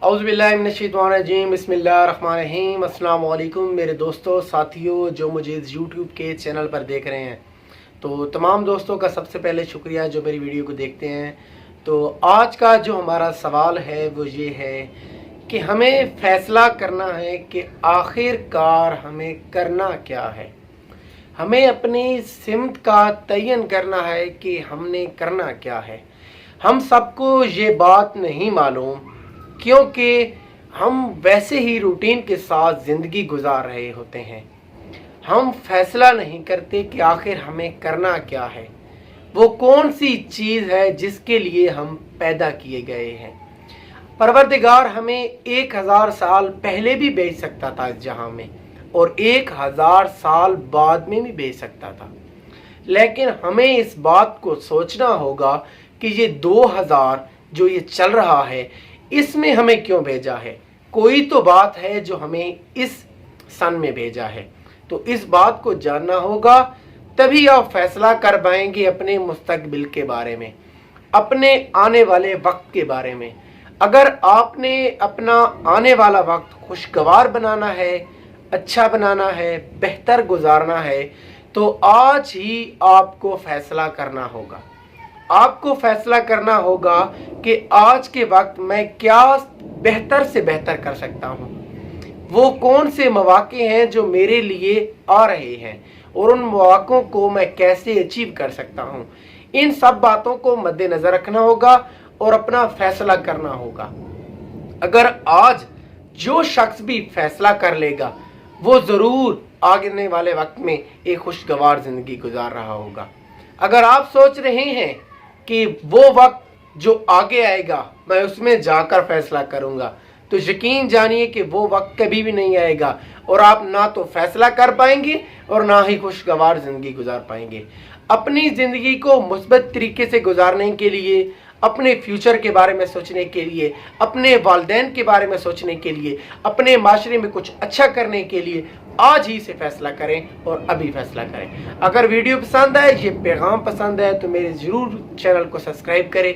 औज़ुबिल्लाहिमिनश्शैतानिर्रजीम बिस्मिल्लाहिर्रहमानिर्रहीम। अस्सलाम वालेकुम मेरे दोस्तों साथियों जो मुझे इस यूट्यूब के चैनल पर देख रहे हैं। तो तमाम दोस्तों का सबसे पहले शुक्रिया जो मेरी वीडियो को देखते हैं। तो आज का जो हमारा सवाल है वो ये है कि हमें फ़ैसला करना है कि आखिरकार हमें करना क्या है। हमें अपनी सिमत का तयन करना है कि हमने करना क्या है। हम सबको ये बात नहीं मालूम क्योंकि हम वैसे ही रूटीन के साथ ज़िंदगी गुजार रहे होते हैं। हम फैसला नहीं करते कि आखिर हमें करना क्या है, वो कौन सी चीज़ है जिसके लिए हम पैदा किए गए हैं। परवरदिगार हमें 1000 साल पहले भी भेज सकता था इस जहां में, और 1000 साल बाद में भी भेज सकता था, लेकिन हमें इस बात को सोचना होगा कि ये 2000 जो ये चल रहा है इसमें हमें क्यों भेजा है। कोई तो बात है जो हमें इस सन में भेजा है। तो इस बात को जानना होगा, तभी आप फैसला कर पाएंगे अपने मुस्तकबिल के बारे में, अपने आने वाले वक्त के बारे में। अगर आपने अपना आने वाला वक्त खुशगवार बनाना है, अच्छा बनाना है, बेहतर गुजारना है, तो आज ही आपको फैसला करना होगा। आपको फैसला करना होगा कि आज के वक्त मैं क्या बेहतर से बेहतर कर सकता हूँ। वो कौन से मौके हैं जो मेरे लिए आ रहे हैं और उन मौक़ों को मैं कैसे अचीव कर सकता हूँ। इन सब बातों को मद्देनज़र रखना होगा और अपना फैसला करना होगा। अगर आज जो शख्स भी फैसला कर लेगा वो ज़रूर आने वाले वक्त में एक खुशगवार ज़िंदगी गुजार रहा होगा। अगर आप सोच रहे हैं कि वो वक्त जो आगे आएगा मैं उसमें जाकर फैसला करूंगा, तो यकीन जानिए कि वो वक्त कभी भी नहीं आएगा और आप ना तो फैसला कर पाएंगे और ना ही खुशगवार ज़िंदगी गुजार पाएंगे। अपनी ज़िंदगी को मुस्बत तरीके से गुजारने के लिए, अपने फ्यूचर के बारे में सोचने के लिए, अपने वालिदैन के बारे में सोचने के लिए, अपने माशरे में कुछ अच्छा करने के लिए आज ही से फैसला करें और अभी फैसला करें। अगर वीडियो पसंद आए, ये पैगाम पसंद है, तो मेरे ज़रूर चैनल को सब्सक्राइब करें